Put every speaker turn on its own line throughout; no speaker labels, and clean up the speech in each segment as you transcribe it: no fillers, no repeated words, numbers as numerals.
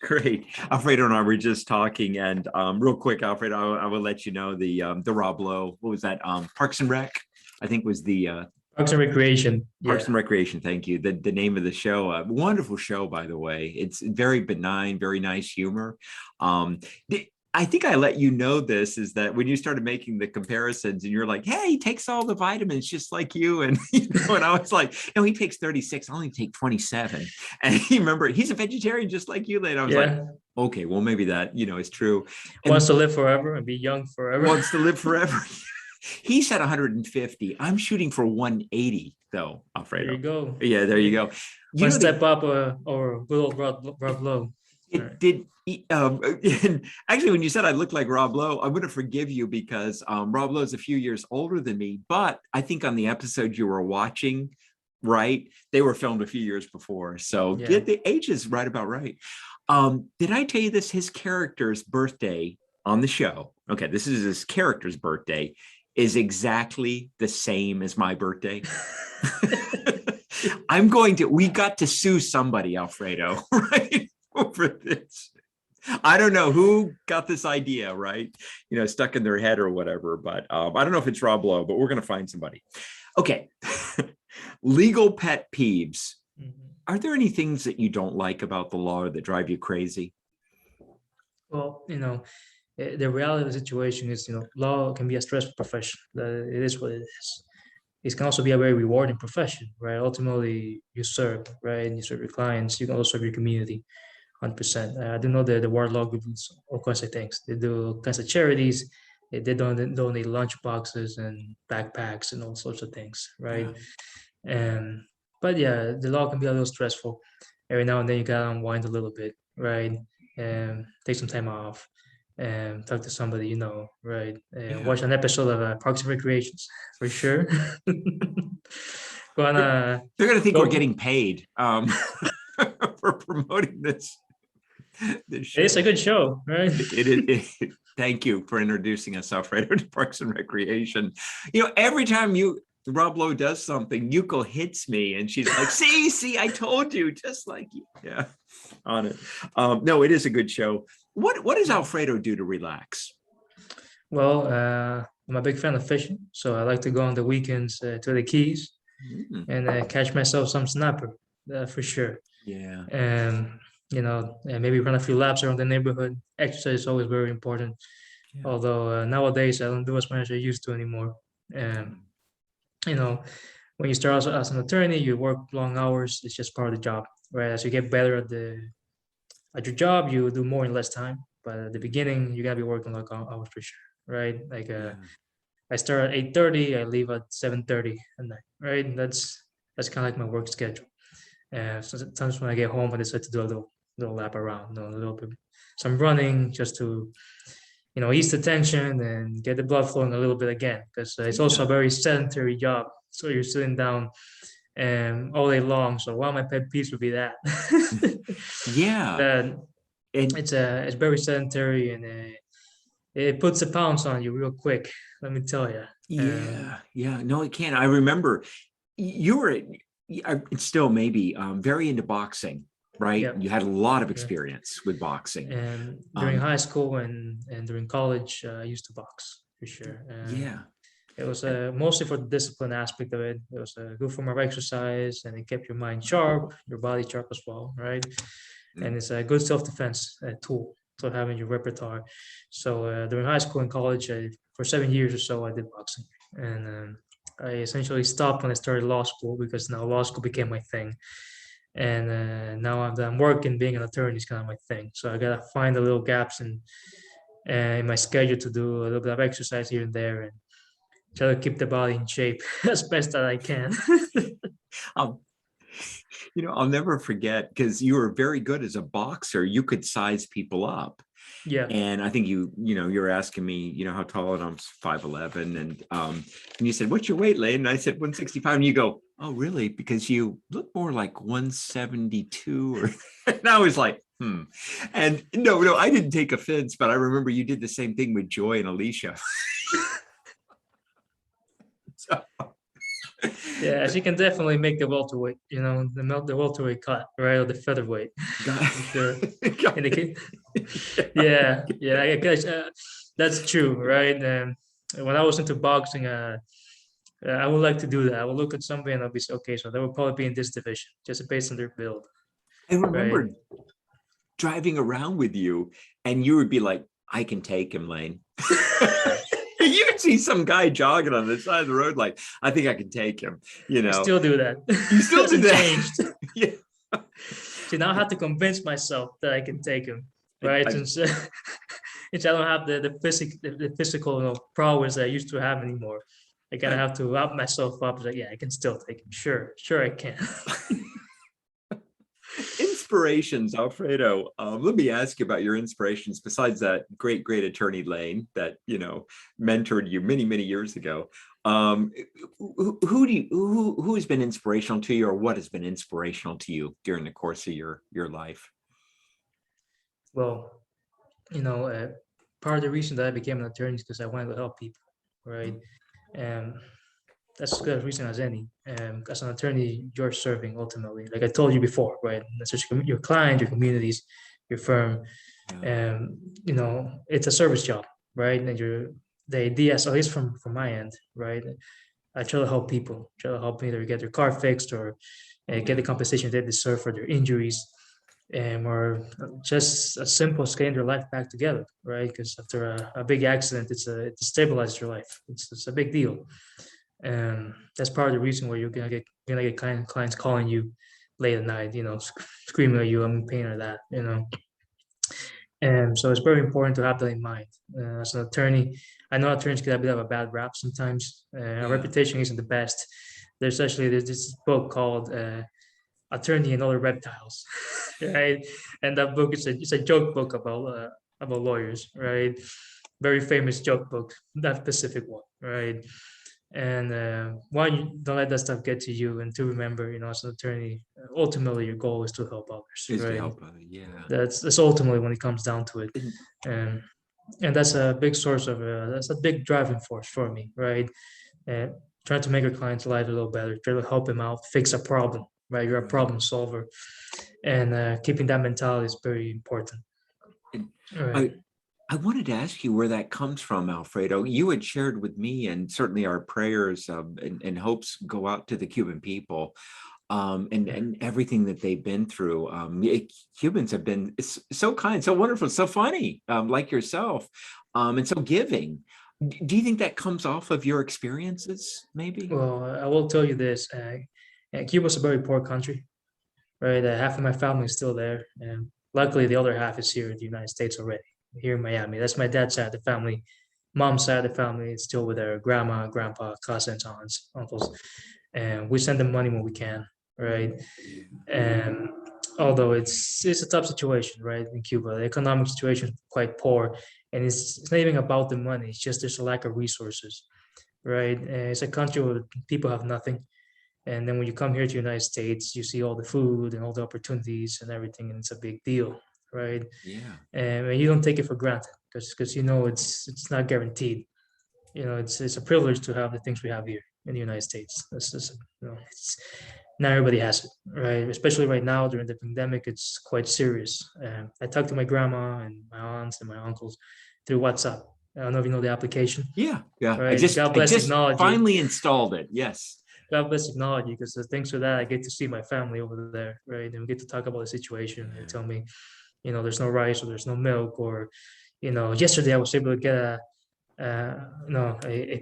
Great. Alfredo and I were just talking, and real quick, Alfredo, I will let you know the Rob Lowe. What was that? Parks and Rec, I think was the
Parks and Recreation.
Parks
Yeah.
and Recreation. Thank you. The name of the show. Wonderful show, by the way. It's very benign, very nice humor. Um, I think I let you know this is that when you started making the comparisons and you're like, hey, he takes all the vitamins just like you. And, and I was like, no, he takes 36. I only take 27. And he remember he's a vegetarian just like you, Layne. I was like,
Yeah.
okay, well, maybe that, is true.
Wants
And
to live forever and be young forever.
wants to live forever. He said 150. I'm shooting for 180, though,
There you
Alfredo.
go.
Yeah, there you go.
One step up or good old Rob Lowe.
It did. And actually, when you said I looked like Rob Lowe, I'm going to forgive you because Rob Lowe is a few years older than me. But I think on the episode you were watching, right, they were filmed a few years before. So
Yeah.
the age is right about right. Did I tell you this? His character's birthday on the show. Okay, this is his character's birthday is exactly the same as my birthday. We got to sue somebody, Alfredo, right? Over this. I don't know who got this idea, right? Stuck in their head or whatever, but I don't know if it's Rob Lowe, but we're going to find somebody. Okay. Legal pet peeves.
Mhm.
Are there any things that you don't like about the law or that drive you crazy?
Well, the reality of the situation is, law can be a stressful profession. It is what it is. It can also be a very rewarding profession, right? Ultimately, you serve, right? And you serve your clients. You can also serve your community, 100%. I do know that the War Law Group does all kinds of things. They do all kinds of charities. They donate lunch boxes and backpacks and all sorts of things, right? And but yeah, the law can be a little stressful. Every now and then you gotta unwind a little bit, right? And take some time off and talk to somebody right? And
Yeah.
watch an episode of Parks and Recreations for sure.
They're,
Gonna
they're going to think we're
go.
getting paid for promoting this
It's
show.
a good show, right?
Thank you for introducing us, Alfredo, to Parks and Recreation. Every time Rob Lowe does something, Yuko hits me and she's like, see, I told you, just like you. Yeah, on it. No, it is a good show. What does Alfredo do to relax?
Well, I'm a big fan of fishing, so I like to go on the weekends to the Keys
Mm,
and catch myself some snapper for sure.
yeah.
And maybe run a few laps around the neighborhood. Exercise is always very important.
Yeah.
Although nowadays I don't do as much as I used to anymore. And you know, when you start as an attorney, you work long hours. It's just part of the job. Right? As you get better at your job, you do more in less time. But at the beginning, you gotta be working like hours for sure. Right? Like
Yeah.
I start at 8:30, I leave at 7:30 at night. Right? And that's kind of like my work schedule. And sometimes when I get home, I decide to do a little lap around, a little bit, some running just to ease the tension and get the blood flowing a little bit again. Because it's also a
Yeah.
very sedentary job. So you're sitting down all day long. So one of my pet peeves would be that.
Yeah.
that
And
it's very sedentary and it puts the pounds on you real quick. Let me tell you.
yeah. No, it can't. I remember you were still maybe very into boxing, right?
Yeah.
You had a lot of
Yeah.
experience with boxing.
And during
Um,
high school and during college, I used to box for sure.
yeah.
It was mostly for the discipline aspect of it. It was good form of exercise, and it kept your mind sharp, your body sharp as well, right? And
Mm.
it's a good self-defense tool to have in your repertoire. So during high school and college, for 7 years or so, I did boxing, and I essentially stopped when I started law school because now law school became my thing. And now I'm working, being an attorney is kind of my thing. So I gotta find the little gaps in my schedule to do a little bit of exercise here and there and try to keep the body in shape as best that I can.
I'll, I'll never forget because you were very good as a boxer. You could size people up.
Yeah.
And I think you're asking me, how tall, and I'm 5'11", and you said, "What's your weight, Layne?" And I said 165, and you go, "Oh, really?" Because you look more like 172, or and I was like, And no, I didn't take offense, but I remember you did the same thing with Joy and Alicia. So,
Yeah, she can definitely make the welterweight, the welterweight cut, right? Or the featherweight,
God,
for sure. in the case. Yeah, I guess that's true, right? When I was into boxing, I would like to do that. I would look at somebody and I'll be okay, so they will probably be in this division just based on their build,
I
right?
remember driving around with you and you would be like, I can take him, Layne. You can see some guy jogging on the side of the road like, I think I can take him, you
I
know.
still do that.
You still do
Hasn't
that?
changed.
Yeah.
See, now I have to convince myself that I can take him, right? Since since I don't have the physical, prowess that I used to have anymore. I kind of have to wrap myself up. Like, yeah, I can still take him. Sure, I can.
Inspirations, Alfredo. Let me ask you about your inspirations besides that great attorney Layne that mentored you many years ago. Who has been inspirational to you, or what has been inspirational to you during the course of your life?
Well, part of the reason that I became an attorney is because I wanted to help people, right? And that's as good a reason as any. As an attorney, you're serving ultimately, like I told you before, right? That's just your client, your communities, your firm. It's a service job, right? And the idea, so at least from my end, right? I try to help people, try to help either get their car fixed or get the compensation they deserve for their injuries, or just as simple as getting their life back together, right? Because after a big accident, it stabilizes your life. It's a big deal, and that's part of the reason why you're gonna get clients calling you late at night, screaming at you, I'm in pain or that, And so it's very important to have that in mind. As an attorney, I know attorneys get a bit of a bad rap sometimes. Our reputation isn't the best. There's this book called Attorney and Other Reptiles, right? And that book is it's a joke book about lawyers, right? Very famous joke book, that specific one, right? And one, you don't let that stuff get to you, and to remember, as an attorney, ultimately your goal is to help others,
Is to
right?
help,
That's ultimately when it comes down to it, and that's a big source of that's a big driving force for me, right? And trying to make our clients' lives a little better, try to help them out, fix a problem, right? You're a problem solver, and keeping that mentality is very important. Right.
I wanted to ask you where that comes from, Alfredo. You had shared with me, and certainly our prayers and hopes go out to the Cuban people, and everything that they've been through. Cubans have been so kind, so wonderful, so funny, like yourself, and so giving. Do you think that comes off of your experiences, maybe?
Well, I will tell you this: Cuba's a very poor country, right? Half of my family is still there, and luckily the other half is here in the United States already, here in Miami. That's my dad's side of the family. Mom's side of the family is still with their grandma, grandpa, cousins, aunts, uncles, and we send them money when we can, right? And although it's a tough situation, right, in Cuba, the economic situation is quite poor, and it's not even about the money. It's just there's a lack of resources, right? And it's a country where people have nothing, and then when you come here to the United States, you see all the food and all the opportunities and everything, and it's a big deal, right?
Yeah.
And you don't take it for granted because it's not guaranteed. It's a privilege to have the things we have here in the United States. It's not everybody has it, right? Especially right now during the pandemic, it's quite serious. I talked to my grandma and my aunts and my uncles through WhatsApp. I don't know if you know the application.
Yeah.
Right.
I just finally installed it. Yes.
God bless technology, because thanks to that, I get to see my family over there, right? And we get to talk about the situation. They tell me, there's no rice or there's no milk, or, yesterday I was able to get a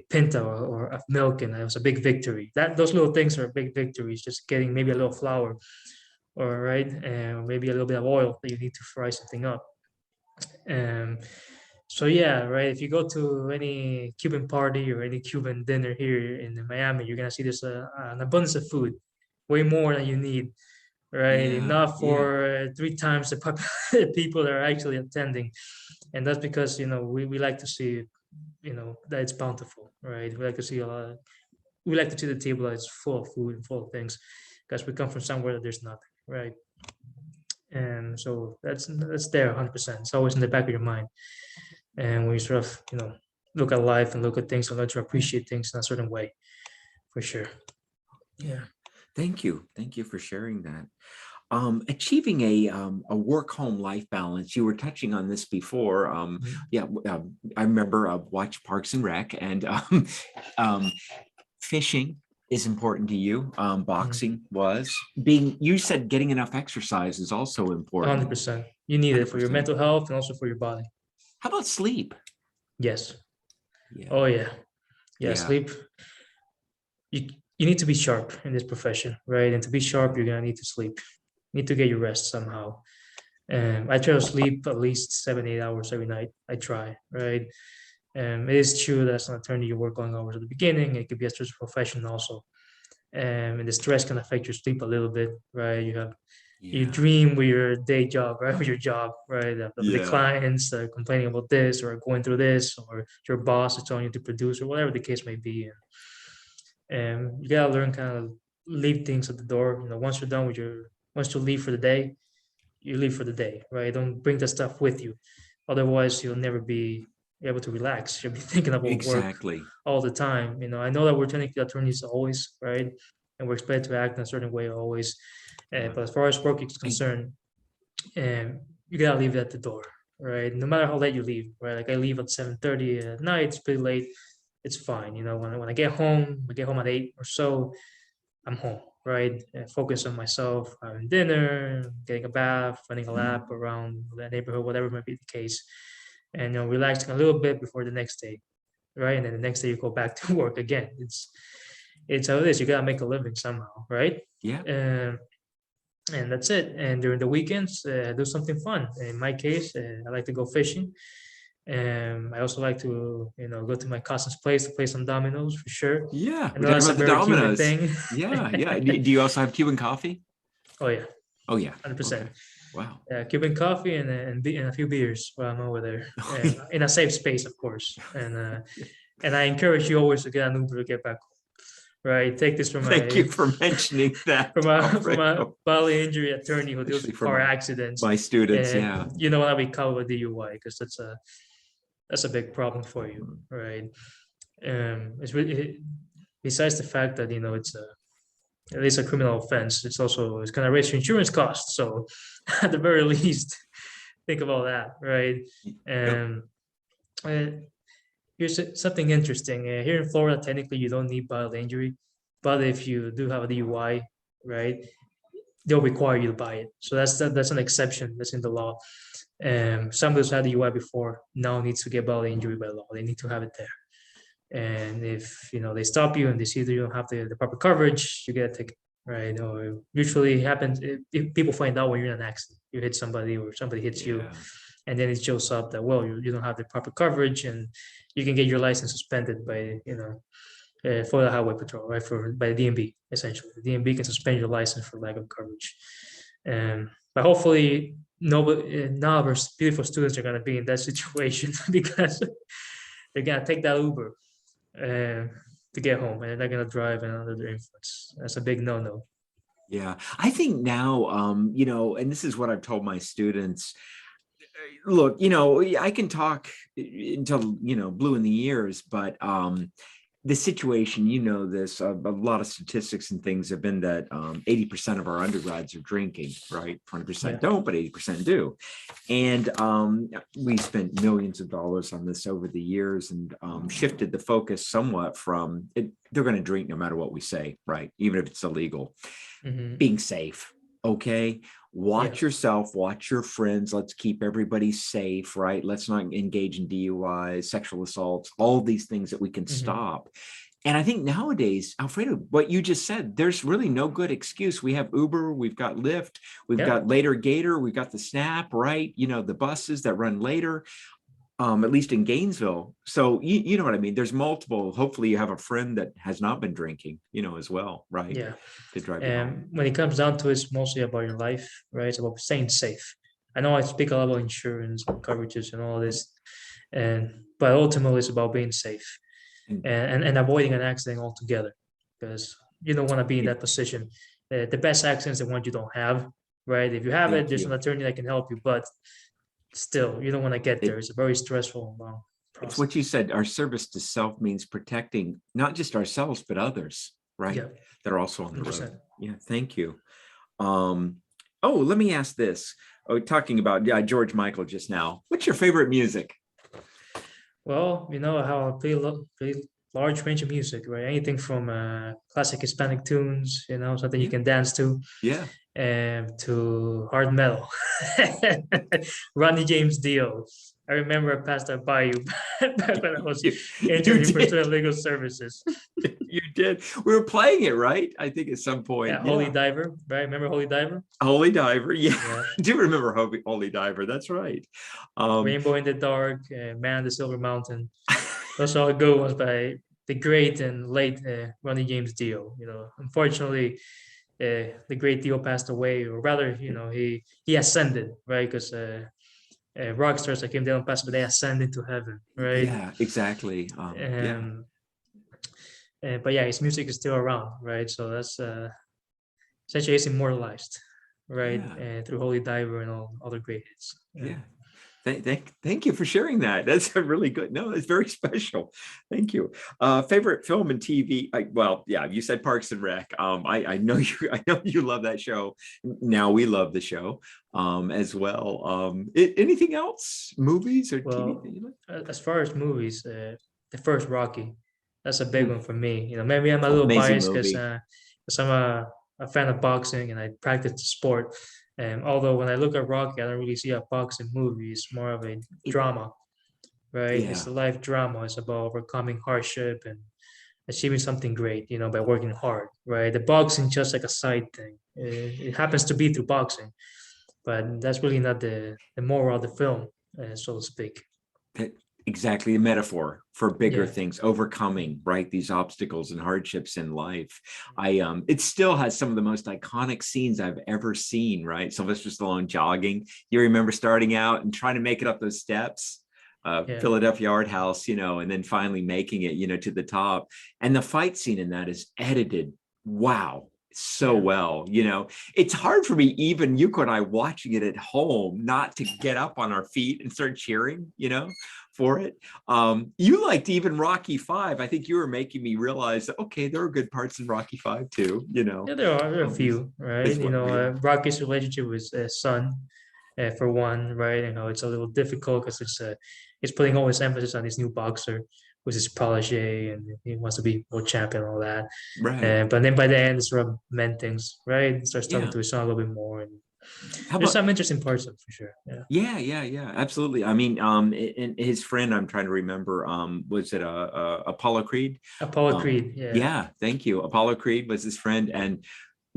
pinta or of milk, and it was a big victory. Those little things are big victories. Just getting maybe a little flour, or right, and maybe a little bit of oil that you need to fry something up. So yeah, right. If you go to any Cuban party or any Cuban dinner here in Miami, you're gonna see there's an abundance of food, way more than you need, right? Enough for 3 times the people that are actually attending, and that's because we like to see, that it's bountiful, right? We like to see we like to see the table that it's full of food and full of things, because we come from somewhere that there's nothing, right? And so that's there 100%. It's always in the back of your mind. And when you sort of, look at life and look at things and learn to appreciate things in a certain way, for sure.
Yeah. Thank you. Thank you for sharing that. Achieving a work-home life balance. You were touching on this before.
Mhm.
Yeah, I remember watched Parks and Rec, and um, fishing is important to you.
Mhm.
Boxing was being. You said getting enough exercise is also important.
100%. You need it for your
100%.
mental health and also for your body.
How about sleep?
Yes.
Yeah,
Oh yeah. Yeah.
yeah,
Sleep. You you need to be sharp in this profession, right? And to be sharp, you're gonna need to sleep. You need to get your rest somehow. I try to sleep at least 7, 8 hours every night. I try, right? It is true that's not turning your work going hours at the beginning. It could be a stressful profession also. And the stress can affect your sleep a little bit, right? You
yeah,
dream with your day job, right? With your job, right? The
yeah.
clients complaining about this or going through this, or your boss is telling you to produce, or whatever the case may be. And you gotta learn kind of leave things at the door. Once you're done with once you leave for the day, you leave for the day, right? Don't bring that stuff with you. Otherwise, you'll never be able to relax. You'll be thinking about work
Exactly.
all the time. I know that we're technically attorneys always, right? And we're expected to act in a certain way always.
Yeah.
But as far as work is
I,
concerned, you gotta leave it at the door, right? No matter how late you leave, right? Like I leave at 7:30 at night, it's pretty late. It's fine. When I get home at 8 or so, I'm home, right? And focus on myself, having dinner, getting a bath, running a
Mhm.
lap around the neighborhood, whatever might be the case, and relaxing a little bit before the next day, right? And then the next day you go back to work again. It's how it is. You gotta make a living somehow, right?
Yeah.
Um, and that's it. And during the weekends, do something fun. In my case, I like to go fishing. I also like to, go to my cousin's place to play some dominoes for sure.
Yeah.
I
We're
know
talking
that's a
about the
very Cuban
dominoes.
thing.
Yeah. Yeah. Do you also have Cuban coffee?
Oh yeah,
Oh, yeah. Okay.
100%.
Wow.
Cuban coffee and a few beers while I'm over there, in a safe space, of course. And I encourage you always to get an Uber to get back home. Right, take this from
Thank you for mentioning that,
from a
Alfredo.
bodily injury attorney who deals
Especially
with
for
car accidents,
my students.
and
Yeah.
you know what we call a DUI because that's a big problem for you,
Mhm.
right? It's really besides the fact that it's at least a criminal offense. It's going to raise your insurance costs. So at the very least, think about that, right?
Yep.
And uh, here's something interesting. Here in Florida, technically, you don't need bodily injury, but if you do have a DUI, right, they'll require you to buy it. So that's an exception that's in the law. Somebody who's had a DUI before now needs to get bodily injury by law. They need to have it there. And if they stop you and they see that you don't have the proper coverage, you get a ticket, right? Or usually happens if people find out when you're in an accident, you hit somebody or somebody hits you,
Yeah.
and then it shows up that well you don't have the proper coverage, and you can get your license suspended by for the highway patrol, right? For by the DMV essentially. The DMV can suspend your license for lack of coverage. But hopefully nobody, none of our beautiful students are going to be in that situation because they're going to take that Uber uh, to get home, and they're gonna drive and under their influence. That's a big no-no.
Yeah. I think now, and this is what I've told my students. Look, I can talk until, blue in the ears, but the situation, this, a lot of statistics and things have been that 80% of our undergrads are drinking, right? 20%
Yeah.
don't, but 80% do. And we spent millions of dollars on this over the years and shifted the focus somewhat from they're going to drink no matter what we say, right? Even if it's illegal.
Hmm.
Being safe, okay?
Yeah.
Watch yourself, watch your friends. Let's keep everybody safe, right? Let's not engage in DUIs, sexual assaults, all these things that we can
Hmm.
stop. And I think nowadays, Alfredo, what you just said, there's really no good excuse. We have Uber, we've got Lyft, we've got
Yep.
Later Gator, we've got the Snap, right? The buses that run later, at least in Gainesville. So you know what I mean? There's multiple. Hopefully you have a friend that has not been drinking, as well, right?
Yeah.
To drive you home.
And when it comes down to it, it's mostly about your life, right? It's about staying safe. I know I speak a lot about insurance and coverages and all this, but ultimately it's about being safe
And
and avoiding an accident altogether, because you don't want to be in
yeah,
that position. The best accidents are the ones you don't have, right? If you have it,
thank
there's an
you.
attorney that can help you, but still, you don't want to get there.
It,
It's a very stressful and long
it's what
process.
you said. Our service to self means protecting not just ourselves, but others, right?
Yeah,
That are also on the road.
100%.
Yeah, thank you. Um, Oh, let me ask this. Oh, talking about George Michael just now. What's your favorite music?
Well, you know how I play large range of music, right? Anything from classic Hispanic tunes, you know, something you
Yeah,
can dance to hard metal. Ronnie James Dio. I remember I passed that by you back when I was
you
interviewing for
did.
student legal services.
You did. We were playing it, right? I think at some point.
Yeah, Holy
Yeah.
Diver, right? Remember Holy Diver?
Holy Diver. Yeah.
Yeah.
I do remember Holy Diver. That's right. Um,
Rainbow in the Dark, Man of the Silver Mountain. Those are all good ones by the great and late Ronnie James Dio. You know, unfortunately, the great Dio passed away, or rather, you know, he ascended, right? Because rock stars like him, they don't pass, but they ascend into heaven, right?
yeah, exactly. Yeah.
Um, but yeah, his music is still around, right? So that's essentially it's immortalized, right?
Yeah.
Through Holy Diver and all other great hits.
Yeah. Thank you for sharing that. That's a really good. No, it's very special. Thank you. Favorite film and TV. Well, yeah, you said Parks and Rec. I know you. I know you love that show. Now we love the show as well. Anything else? Movies or TV that
Well,
you like?
as far as movies, the first Rocky, that's a big
Mm,
one for me. You know, maybe I'm a little
amazing
biased because
movie.
I'm a fan of boxing and I practice the sport. Although when I look at Rocky, I don't really see a boxing movie. It's more of a
It,
drama, right? It's
yeah.
a life drama. It's about overcoming hardship and achieving something great, you know, by working hard, right? The boxing just like a side thing. It happens to be through boxing, but that's really not the moral of the film, so to speak.
that- exactly a metaphor for bigger
Yeah,
things, overcoming right these obstacles and hardships in life. It still has some of the most iconic scenes I've ever seen, right? Sylvester Stallone jogging. You remember starting out and trying to make it up those steps,
yeah,
Philadelphia Art House, and then finally making it, to the top. And the fight scene in that is edited. Wow, so
yeah.
well. It's hard for me, even Yuko and I watching it at home, not to get up on our feet and start cheering, for it. You liked even Rocky Five. I think you were making me realize that, okay, there are good parts in Rocky Five too,
Yeah, there are a
as,
few, right?
as
You
well.
know,
Yeah.
Rocky's relationship with son, for one, right? You know, it's a little difficult because it's putting all his emphasis on his new boxer, who's his protege, and he wants to be world champion and all that.
Right.
But then by the end, it sort of mend things, right? He starts talking
Yeah.
to his son a little bit more, and
How
there's
about
some interesting parts of it for sure. Yeah,
Yeah, yeah, yeah, absolutely. I mean, and his friend, I'm trying to remember, was it Apollo Creed?
Apollo Creed, yeah,
Yeah, thank you. Apollo Creed was his friend, and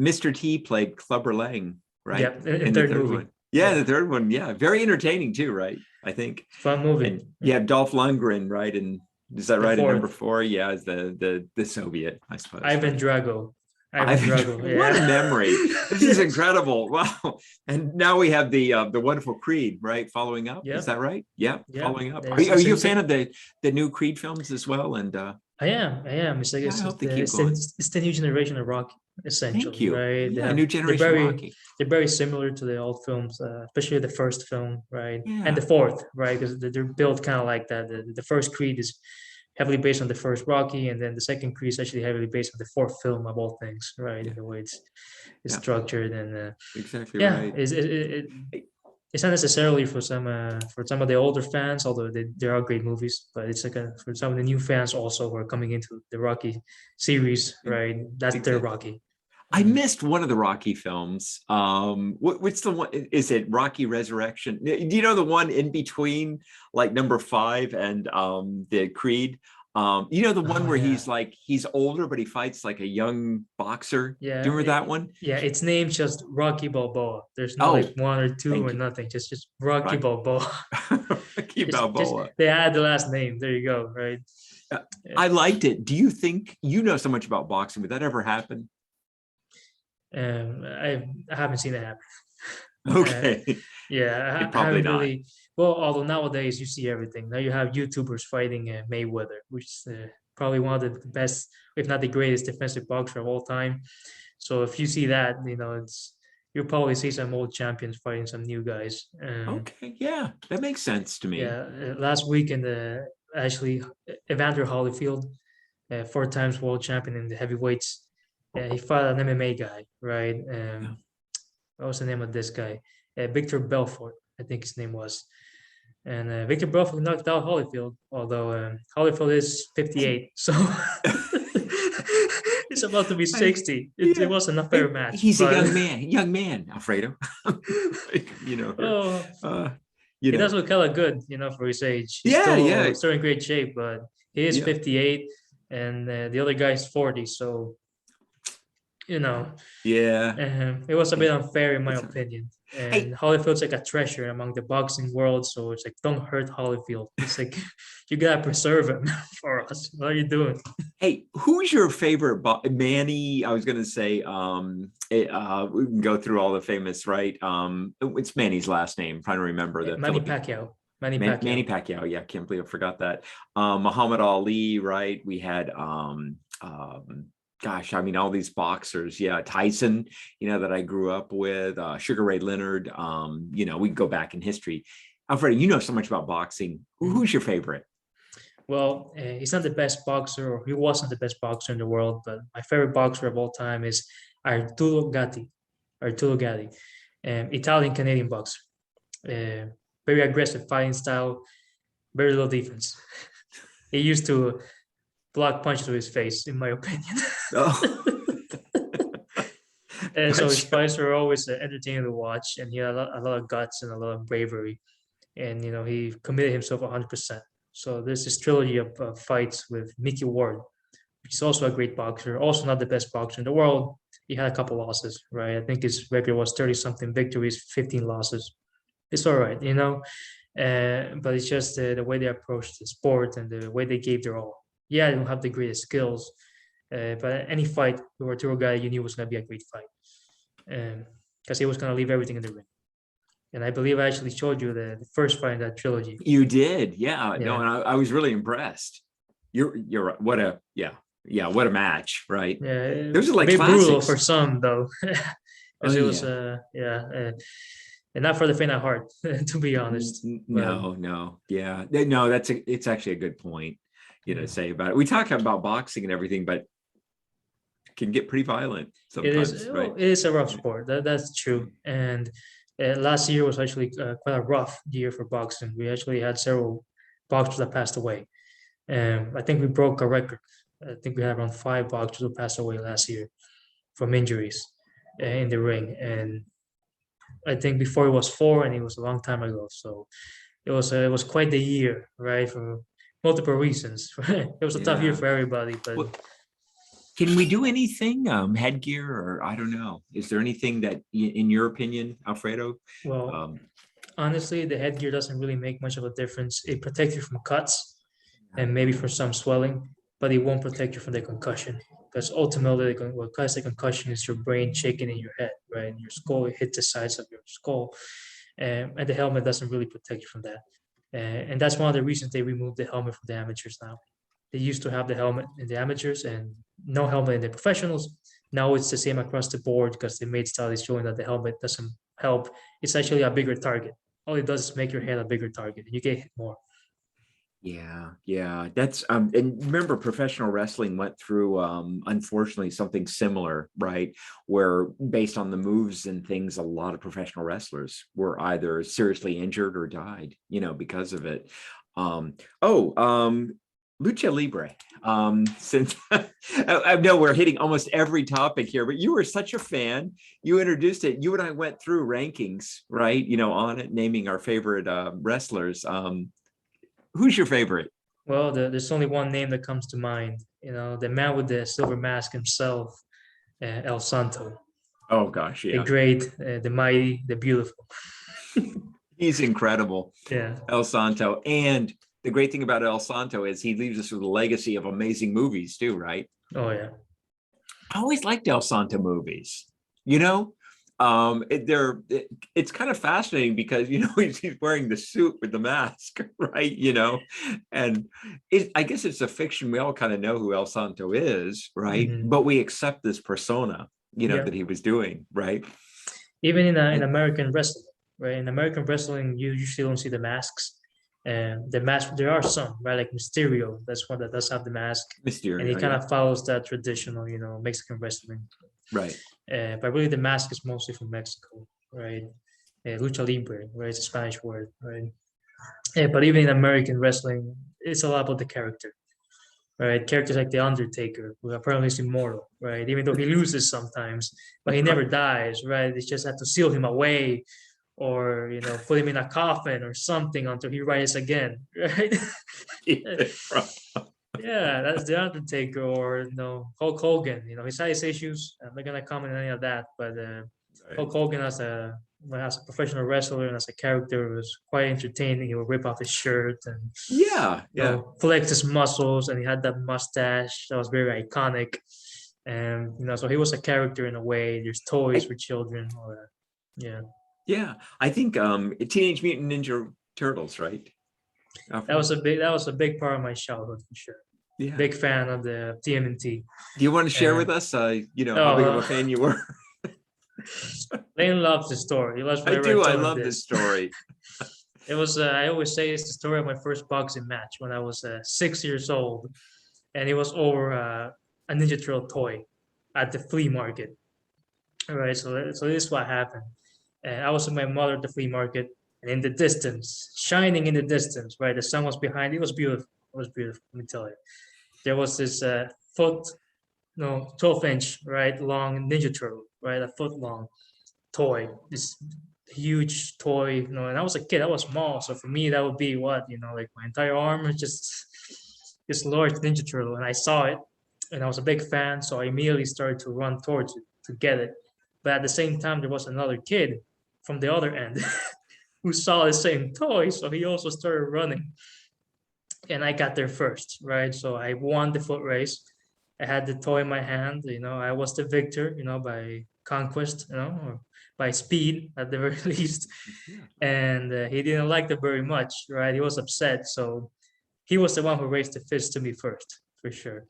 Mr. T played Clubber Lang, right?
yep. In
In the
third
third
movie,
one. Yeah,
yeah,
the third one. Yeah, very entertaining too, right? I think.
fun movie.
And you
Yeah.
have Dolph Lundgren, right? And is that
The
right? At number
fourth,
four, yeah, is the Soviet, I suppose,
Ivan
right?
Drago, Ivan Drago,
What a memory. This is
yeah.
incredible. Wow. And now we have the wonderful Creed, right? Following up. Is that
Yep,
right? Yeah,
yep.
following up. Are,
There's
you- are you a
it's a,
fan of the new Creed films as well? And
I am. It's like
yeah, I hope they keep going.
it's the new generation of rock,
Thank
essentially,
you.
right?
Yeah, new generation Rocky.
They're very similar to the old films, especially the first film, right? And the
Yeah,
fourth, right? Because they're built kind of like that. The first Creed is heavily based on the first Rocky, and then the second Creed is actually heavily based on the fourth film of all things, right?
yeah,
In the way it's
yeah.
structured, and
Exactly
yeah,
right.
it's not necessarily for some of the older fans, although they are great movies, but it's like for some of the new fans also who are coming into the Rocky series, right? That's their
Exactly.
Rocky.
I
Uh,
missed one of the Rocky films. What's the one? Is it Rocky Resurrection? Do you know the one in between, like number five and the Creed? The one
oh
where
yeah,
he's older, but he fights like a young boxer. Do
yeah,
you remember that one?
yeah. It's named just Rocky Balboa. There's no like
Oh,
one or two
thank
or
you.
nothing. Just Rocky
Rocky,
Balboa.
Rocky
Just
Balboa.
they add the last name. There you go. Right.
Uh,
Yeah.
I liked it. Do you think you know so much about boxing? Would that ever happen?
I haven't seen it happen. Uh,
Okay,
yeah,
it
I
probably
haven't
not.
really. Well, although nowadays you see everything. Now you have YouTubers fighting Mayweather, which is probably one of the best, if not the greatest, defensive boxer of all time. So if you see that, you know, you'll probably see some old champions fighting some new guys.
Okay, yeah, that makes sense to me.
Yeah, last week in the actually Evander Holyfield, four times world champion in the heavyweights, he fought an MMA guy, right?
Yeah.
what was the name of this guy? Victor Belfort, I think his name was. And Victor Belfort knocked out Holyfield, although Holyfield is 58, so he's about to be
I,
60. It
yeah,
was an unfair match,
he's a
but
young man, Alfredo. You know, here.
oh,
You
he does
know,
look hella good, for his age. He's
yeah,
still
yeah,
still in great shape, but he is
yeah,
58, and the other guy's 40. So you know,
yeah.
it was a bit unfair in my
It's all right.
opinion.
Hey,
And Holyfield's like a treasure among the boxing world, so it's like don't hurt Holyfield. It's like you gotta preserve him for us. What are you doing?
hey, who's your favorite Manny? I was gonna say, we can go through all the famous, right? It's Manny's last name. I'm trying to remember the
Manny
Philippine
Pacquiao. Manny
Manny
Pacquiao.
Pacquiao. Yeah, can't believe I forgot that. Muhammad Ali, right? We had gosh, I mean, all these boxers. Yeah, Tyson, that I grew up with, Sugar Ray Leonard. We can go back in history. Alfredo, you know so much about boxing.
Mhm.
Who's your favorite?
Well, he's not the best boxer, or he wasn't the best boxer in the world, but my favorite boxer of all time is Arturo Gatti. Arturo Gatti, Italian Canadian boxer. Uh, Very aggressive fighting style, very low defense. He used to block punches with his face, in my opinion.
Oh,
And so his
gotcha.
fights were always entertaining to watch, and he had a lot of guts and a lot of bravery. And he committed himself 100%. So there's this trilogy of fights with Mickey Ward, which is also a great boxer, also not the best boxer in the world. He had a couple losses, right? I think his record was 30 something victories, 15 losses. It's all right, but it's just the way they approached the sport and the way they gave their all. Yeah, they don't have the greatest skills, but any fight with Arturo Guy, you knew was going to be a great fight, because he was going to leave everything in the ring. And I believe I actually showed you the first fight in that trilogy.
You did, yeah. No,
Yeah,
and I was really impressed. You're right. What a yeah, what a match, right?
yeah,
Those are
a
like
bit brutal for
classics.
some though,
Oh
because it was
yeah.
and not for the faint of heart, to be honest. But
No, no, yeah, no. It's actually a good point, to
yeah,
say about it. We talk about boxing and everything, but it can get pretty violent
it is.
sometimes,
Oh,
right?
it is a rough sport. That's true. And last year was actually quite a rough year for boxing. We actually had several boxers that passed away. I think we broke a record. I think we had around 5 boxers who passed away last year from injuries in the ring, and I think before it was 4, and it was a long time ago. So it was quite the year, right? For multiple reasons. Right? It was a tough year
Yeah.
for everybody, but
Well, can we do anything, headgear, or I don't know? Is there anything that, in your opinion, Alfredo?
well,
Um,
honestly, the headgear doesn't really make much of a difference. It protects you from cuts and maybe from some swelling, but it won't protect you from the concussion. Because ultimately, what causes the concussion is your brain shaking in your head, right? And your skull hit the sides of your skull, and the helmet doesn't really protect you from that. And that's one of the reasons they removed the helmet from the amateurs now. They used to have the helmet in the amateurs and no helmet in the professionals. Now it's the same across the board because they made studies showing that the helmet doesn't help. It's actually a bigger target. All it does is make your head a bigger target, and you get hit more.
Yeah, yeah, that's and remember professional wrestling went through unfortunately something similar, right? Where based on the moves and things, a lot of professional wrestlers were either seriously injured or died, because of it. Oh, Lucha Libre. Since I know we're hitting almost every topic here, but you were such a fan. You introduced it. You and I went through rankings, right? On it, naming our favorite wrestlers. Who's your favorite?
Well, there's only one name that comes to mind. The man with the silver mask himself, El Santo,
Oh gosh,
the
yeah.
great, the mighty, the beautiful.
He's incredible.
Yeah.
El Santo. And the great thing about El Santo is he leaves us with a legacy of amazing movies too, right?
Oh yeah.
I always liked El Santo movies. You know, it's kind of fascinating because he's wearing the suit with the mask, right? And I guess it's a fiction. We all kind of know who El Santo is, right?
Mhm.
But we accept this persona,
Yeah.
that he was doing, right?
Even in
And
American wrestling, right? In American wrestling, you usually don't see the masks. And the mask, there are some, right? Like Mysterio, that's one that does have the mask, and he
Mysterio,
kind
yeah,
of follows that traditional, Mexican wrestling.
right.
But really the mask is mostly from Mexico, right? Lucha libre, right? It's a Spanish word, right? But even in American wrestling, it's a lot about the character, right? Characters like the Undertaker, who apparently is immortal, right? Even though he loses sometimes, but he never dies, right? They just have to seal him away, or put him in a coffin or something until he rises again, right? Yeah, that's the Undertaker, or Hulk Hogan. He's had his issues. I'm not gonna comment on any of that, but Hulk Hogan as a professional wrestler and as a character was quite entertaining. He would rip off his shirt and
Yeah, yeah.
flex his muscles, and he had that mustache that was very iconic. And so he was a character in a way. There's toys for children, all that. Yeah.
Yeah, I think Teenage Mutant Ninja Turtles, right?
That was a big part of my childhood for sure.
Yeah.
Big fan of the TMNT.
Do you want to share with us, how big of a fan you were?
Layne loves the story. He loves
I do. I love this story.
It was. I always say it's the story of my first boxing match when I was 6 years old, and it was over a Ninja Turtle toy at the flea market. All right. So this is what happened. And I was with my mother at the flea market, and in the distance, shining in the distance, right, the sun was behind. It was beautiful. It was beautiful. Let me tell you. There was this foot, 12-inch, right, long Ninja Turtle, right, a foot long toy, this huge toy, and I was a kid, I was small, so for me that would be what, like my entire arm, is just this large Ninja Turtle, and I saw it, and I was a big fan, so I immediately started to run towards it to get it. But at the same time, there was another kid from the other end who saw the same toy, so he also started running. And I got there first, right? So I won the foot race. I had the toy in my hand, I was the victor, by conquest, or by speed at the very least. And he didn't like it very much, right? He was upset. So he was the one who raised the fist to me first, for sure.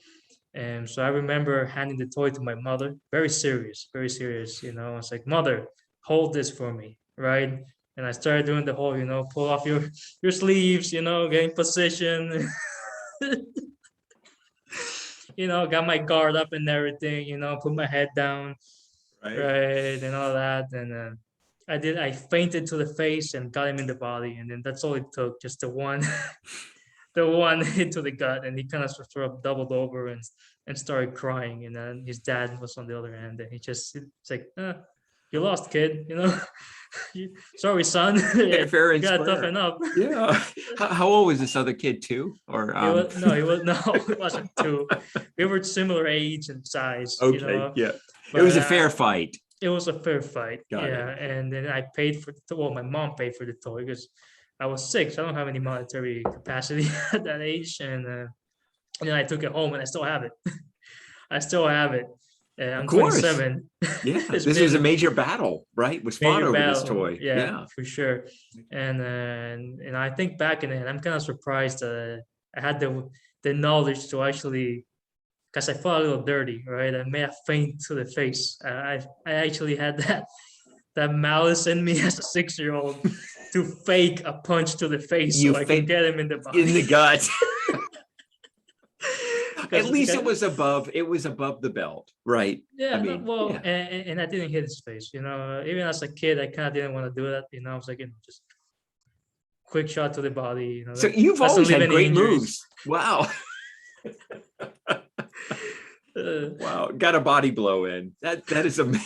And so I remember handing the toy to my mother, very serious, very serious. I was like, "Mother, hold this for me," right? And I started doing the whole, pull off your sleeves, get in position. Got my guard up and everything, put my head down, right, and all that. And I fainted to the face and got him in the body, and then that's all it took, just the one, the one hit to the gut, and he kind of sort of doubled over and started crying. And then his dad was on the other end, and it's like, you lost, kid. Sorry, son.
Fair and
gotta
square.
toughen up.
Yeah. How old was this other kid, too? Or
it wasn't two. We were similar age and size.
Okay, yeah.
But,
it was a fair fight.
It was a fair fight.
Got it.
And then I paid for my mom paid for the toy because I was 6. I don't have any monetary capacity at that age, and then I took it home, and I still have it. I still have it. I'm 27.
Yeah, this was a major battle, right? Was fought over this toy.
Yeah, for sure. And I think back in it, I'm kind of surprised I had the knowledge to actually, because I felt a little dirty, right? I made a feint to the face. I actually had that malice in me as a 6-year-old to fake a punch to the face so I can get him in the body.
In the gut. At least it was above the belt, right?
Yeah, and I didn't hit his face, even as a kid, I kind of didn't want to do that, I was like, just quick shot to the body,
So you've always had great moves. Wow. Wow, got a body blow in. That is amazing.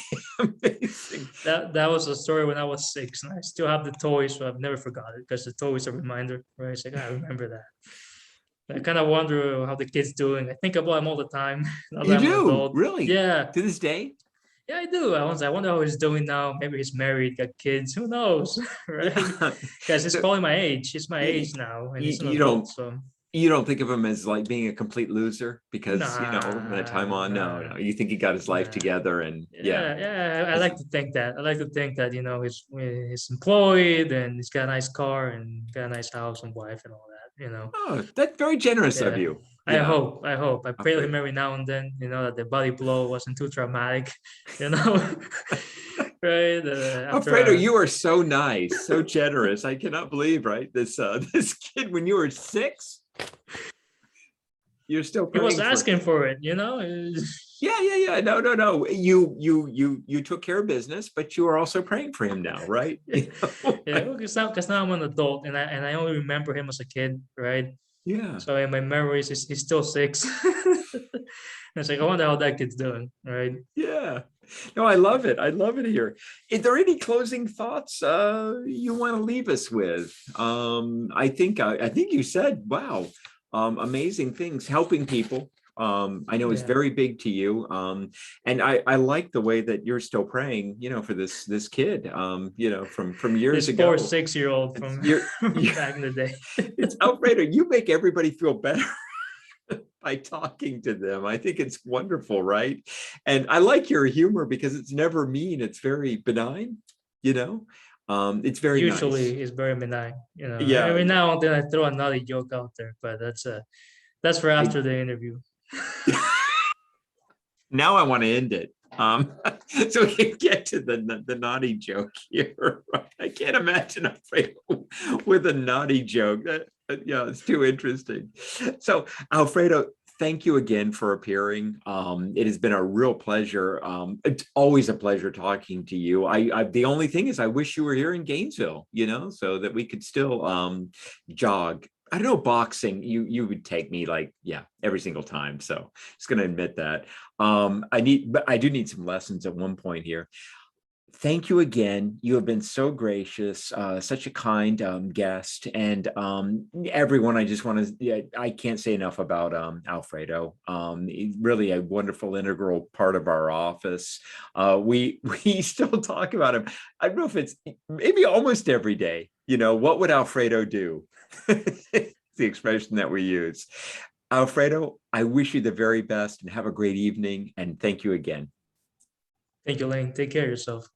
That was a story when I was 6, and I still have the toy, so I've never forgot it, because the toy is a reminder, right? It's like, I remember that. I kind of wonder how the kid's doing. I think about him all the time.
You do? Really?
Yeah.
To this day?
Yeah, I do. I wonder how he's doing now. Maybe he's married, got kids. Who knows? Right? Because he's probably my age. He's my age now. And he's an adult,
you don't think of him as like being a complete loser because from that time on, no. You think he got his life together, and
I like to think that. I like to think that he's employed, and he's got a nice car and got a nice house and wife and all that.
Oh, that's very generous of you.
I hope. I pray to him every now and then, that the body blow wasn't too traumatic, right?
Alfredo, you are so nice, so generous. I cannot believe, right? This kid, when you were 6. You're still
He was
praying for.
asking for it, you know?
Yeah. No. You took care of business, but you are also praying for him now, right?
Yeah, because now I'm an adult and I only remember him as a kid, right?
Yeah.
So in my memories, he's still 6. It's like I wonder how that kid's doing, right?
Yeah. No, I love it. I love it here. Is there any closing thoughts you want to leave us with? I think you said, wow, amazing things, helping people. I know it's
Yeah.
very big to you. And I like the way that you're still praying, for this kid, from years
This poor
ago.
6-year-old
It's
from
you're
back in the day.
it's Alfredo, you make everybody feel better by talking to them. I think it's wonderful, right? And I like your humor because it's never mean. It's very benign, you know. It's very nice.
Usually is very benign, you know.
Yeah,
Every
yeah.
now and then I throw another joke out there, but that's for
I
after the interview.
now I want to end it. So we can get to the naughty joke here. I can't imagine Alfredo with a naughty joke. Yeah, it's too interesting. So Alfredo, thank you again for appearing. It has been a real pleasure. It's always a pleasure talking to you. The only thing is I wish you were here in Gainesville, so that we could still jog. I don't know, boxing, you would take me like, yeah, every single time. So just gonna admit that. But I do need some lessons at one point here. Thank you again. You have been so gracious, such a kind guest, and everyone. I just want to. Yeah, I can't say enough about Alfredo. He's really a wonderful, integral part of our office. We still talk about him. I don't know if it's maybe almost every day. What would Alfredo do? It's the expression that we use. Alfredo, I wish you the very best and have a great evening. And thank you again.
Thank you, Layne. Take care of yourself.